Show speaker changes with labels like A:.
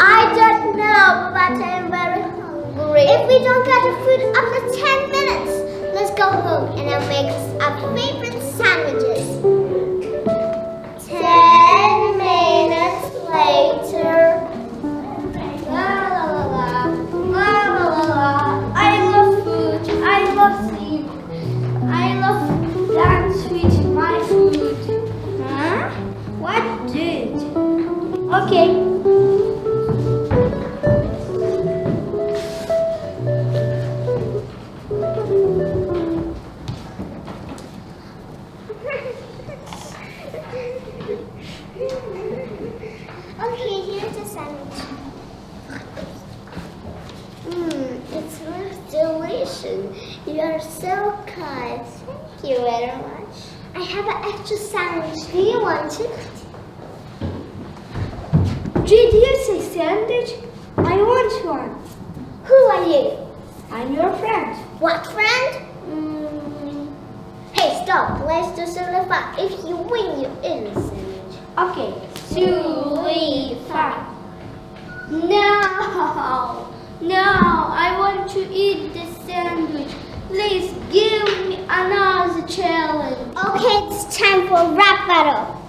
A: I don't know, but I'm very hungry. If we don't get the food after 10 minutes, let's go home and I'll make us our favorite sandwiches. 10 minutes later. La la la la, la la la la. I love food, I love sleep, I love dance with my food. Huh? What did? Okay. Okay, here's the sandwich. It smells delicious. You are so kind. Thank you very much. I have an extra sandwich. Do you want it? Did you say sandwich? I want one. Who are you? I'm your friend. What friend? Hey, stop. Let's do something fun. If you win, you eat the sandwich. Okay. 2, 3, 5. No, I want to eat the sandwich. Please give me another challenge. Okay, it's time for rap battle.